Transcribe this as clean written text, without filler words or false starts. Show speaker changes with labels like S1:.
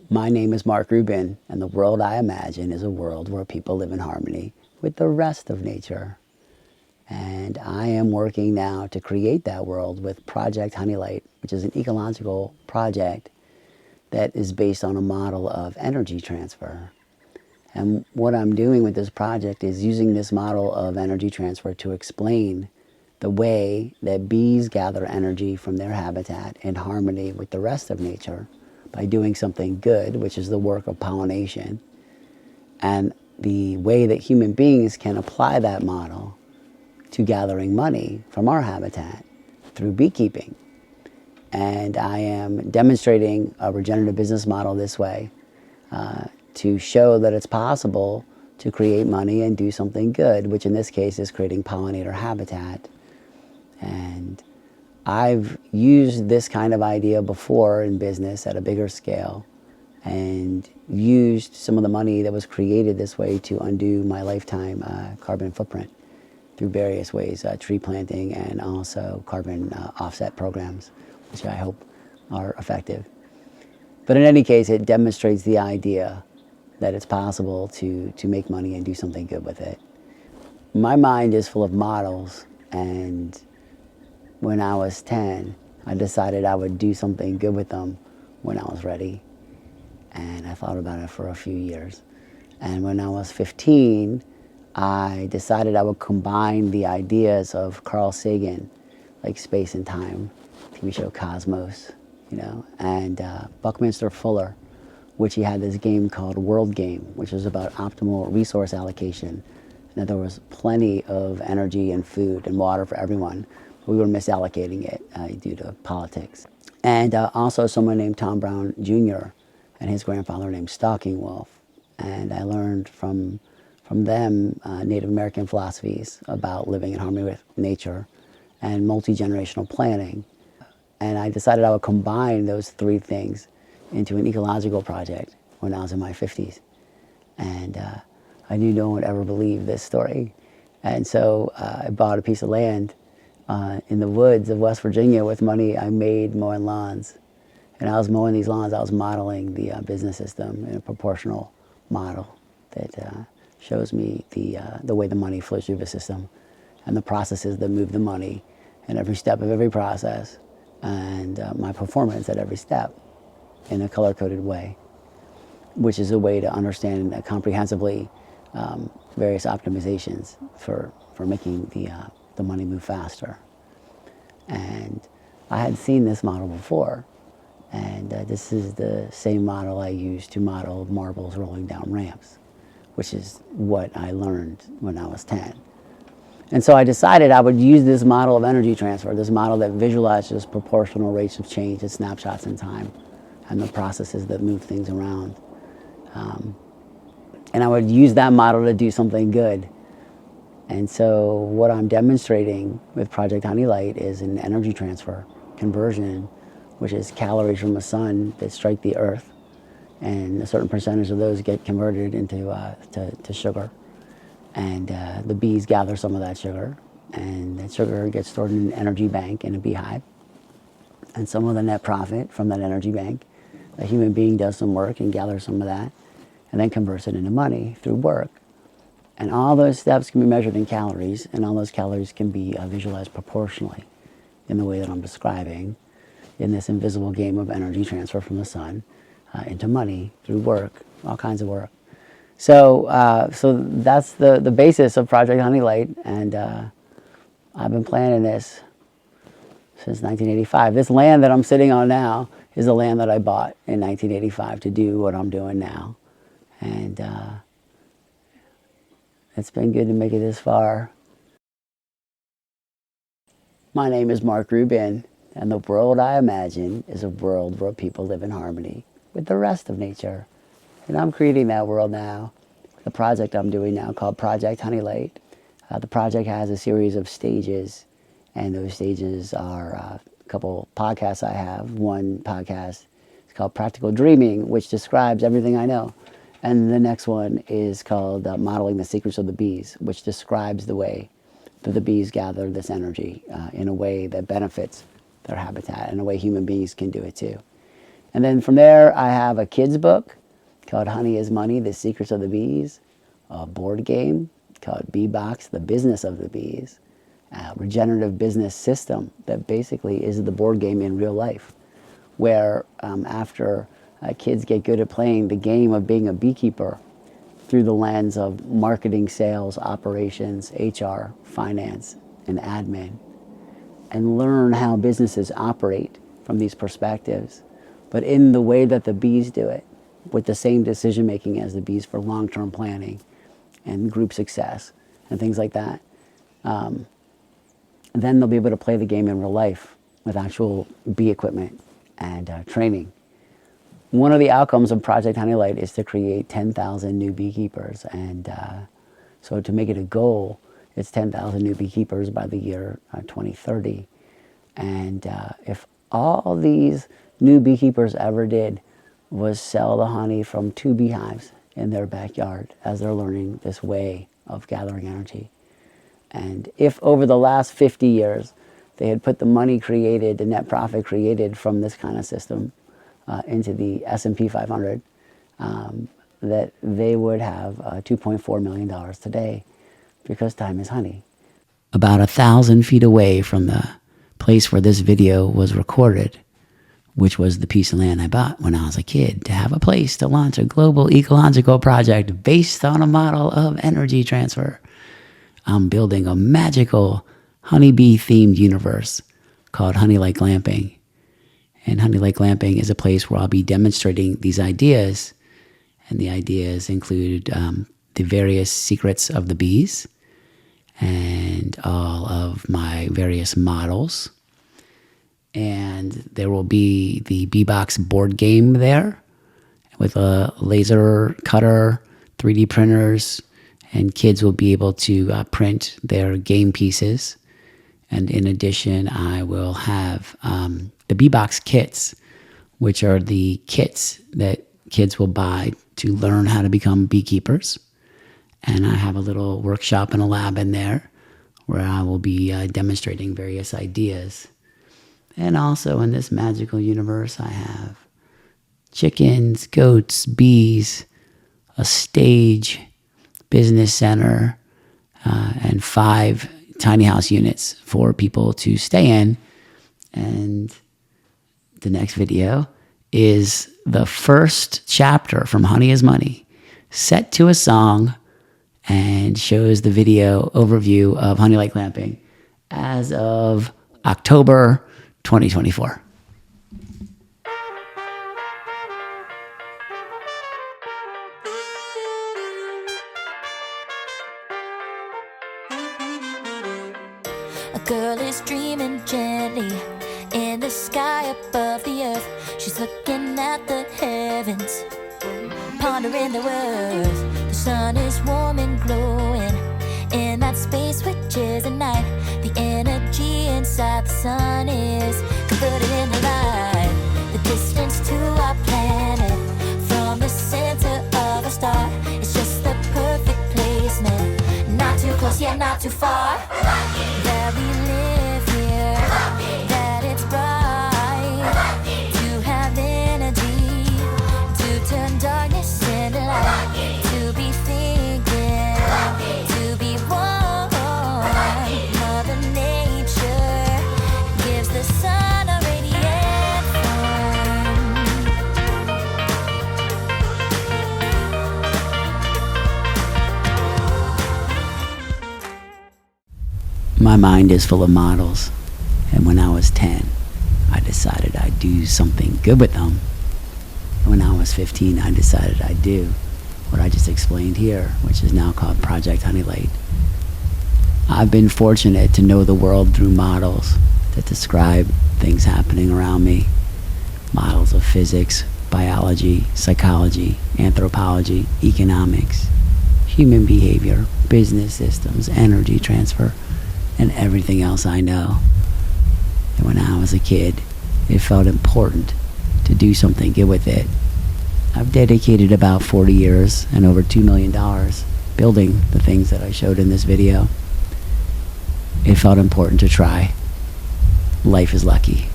S1: My name is Mark Rubin, and the world I imagine is a world where people live in harmony with the rest of nature. And I am working now to create that world with Project Honeylight, which is an ecological project that is based on a model of energy transfer. And what I'm doing with this project is using this model of energy transfer to explain the way that bees gather energy from their habitat in harmony with the rest of nature by doing something good, which is the work of pollination, and the way that human beings can apply that model to gathering money from our habitat through beekeeping. And I am demonstrating a regenerative business model this way to show that it's possible to create money and do something good, which in this case is creating pollinator habitat. And I've used this kind of idea before in business at a bigger scale and used some of the money that was created this way to undo my lifetime carbon footprint through various ways, tree planting and also carbon offset programs, which I hope are effective. But in any case, it demonstrates the idea that it's possible to make money and do something good with it. My mind is full of models, and when I was 10, I decided I would do something good with them when I was ready. And I thought about it for a few years. And when I was 15, I decided I would combine the ideas of Carl Sagan, like Space and Time, TV show Cosmos, and Buckminster Fuller, which he had this game called World Game, which was about optimal resource allocation, and that there was plenty of energy and food and water for everyone. We were misallocating it due to politics. And also someone named Tom Brown Jr. and his grandfather named Stalking Wolf. And I learned from them Native American philosophies about living in harmony with nature and multi-generational planning. And I decided I would combine those three things into an ecological project when I was in my 50s. And I knew no one would ever believe this story. And so I bought a piece of land in the woods of West Virginia with money I made mowing lawns. And I was mowing these lawns, I was modeling the business system in a proportional model that shows me the way the money flows through the system and the processes that move the money and every step of every process and my performance at every step in a color-coded way, which is a way to understand comprehensively various optimizations for making the money move faster. And I had seen this model before, and this is the same model I used to model marbles rolling down ramps, which is what I learned when I was 10. And so I decided I would use this model of energy transfer, this model that visualizes proportional rates of change at snapshots in time and the processes that move things around. And I would use that model to do something good. And so what I'm demonstrating with Project Honeylight is an energy transfer conversion, which is calories from the sun that strike the earth, and a certain percentage of those get converted into to sugar. And the bees gather some of that sugar, and that sugar gets stored in an energy bank in a beehive. And some of the net profit from that energy bank, a human being does some work and gathers some of that, and then converts it into money through work. And all those steps can be measured in calories, and all those calories can be visualized proportionally in the way that I'm describing in this invisible game of energy transfer from the sun into money through work, all kinds of work. So that's the basis of Project Honeylight, and I've been planning this since 1985. This land that I'm sitting on now is the land that I bought in 1985 to do what I'm doing now. And it's been good to make it this far. My name is Mark Rubin, and the world I imagine is a world where people live in harmony with the rest of nature. And I'm creating that world now. The project I'm doing now called Project Honeylight. The project has a series of stages, and those stages are a couple podcasts I have. One podcast is called Practical Dreaming, which describes everything I know. And the next one is called Modeling the Secrets of the Bees, which describes the way that the bees gather this energy in a way that benefits their habitat, and a way human beings can do it too. And then from there, I have a kid's book called Honey is Money, The Secrets of the Bees, a board game called Bee Box, The Business of the Bees, a regenerative business system that basically is the board game in real life, where after kids get good at playing the game of being a beekeeper through the lens of marketing, sales, operations, HR, finance, and admin, and learn how businesses operate from these perspectives, but in the way that the bees do it, with the same decision making as the bees for long-term planning and group success and things like that. Then they'll be able to play the game in real life with actual bee equipment and training. One of the outcomes of Project Honeylight is to create 10,000 new beekeepers. And so to make it a goal, it's 10,000 new beekeepers by the year 2030. And if all these new beekeepers ever did was sell the honey from 2 beehives in their backyard as they're learning this way of gathering energy. And if over the last 50 years they had put the money created, the net profit created from this kind of system into the S&P 500, that they would have $2.4 million today, because time is honey. About 1,000 feet away from the place where this video was recorded, which was the piece of land I bought when I was a kid to have a place to launch a global ecological project based on a model of energy transfer, I'm building a magical honeybee-themed universe called Honeylight Glamping. And Honeylight Glamping is a place where I'll be demonstrating these ideas. And the ideas include the various secrets of the bees and all of my various models. And there will be the Bee Box board game there with a laser cutter, 3D printers, and kids will be able to print their game pieces. And in addition, I will have the Bee Box kits, which are the kits that kids will buy to learn how to become beekeepers. And I have a little workshop and a lab in there where I will be demonstrating various ideas. And also in this magical universe, I have chickens, goats, bees, a stage, business center, and 5 tiny house units for people to stay in. And the next video is the first chapter from Honey is Money, set to a song, and shows the video overview of Honeylight Glamping as of October 2024.
S2: A girl is dreaming gently in the sky above the earth. She's looking at the heavens, pondering the worth. The sun is warm and glowing in that space which is the night. The energy inside the sun is converted into light. The distance to our planet from the center of a star is just the perfect placement. Not too close yet not too far. That we live here, that it's bright, to have energy, to turn darkness into light, to be thinking, to be one. Mother Nature gives the sun a radiant
S1: My mind is full of models, and when I was 10, I decided I'd do something good with them. When I was 15, I decided I'd do what I just explained here, which is now called Project Honeylight. I've been fortunate to know the world through models that describe things happening around me. Models of physics, biology, psychology, anthropology, economics, human behavior, business systems, energy transfer, and everything else I know. And when I was a kid, it felt important to do something good with it. I've dedicated about 40 years and over $2 million building the things that I showed in this video. It felt important to try. Life is lucky.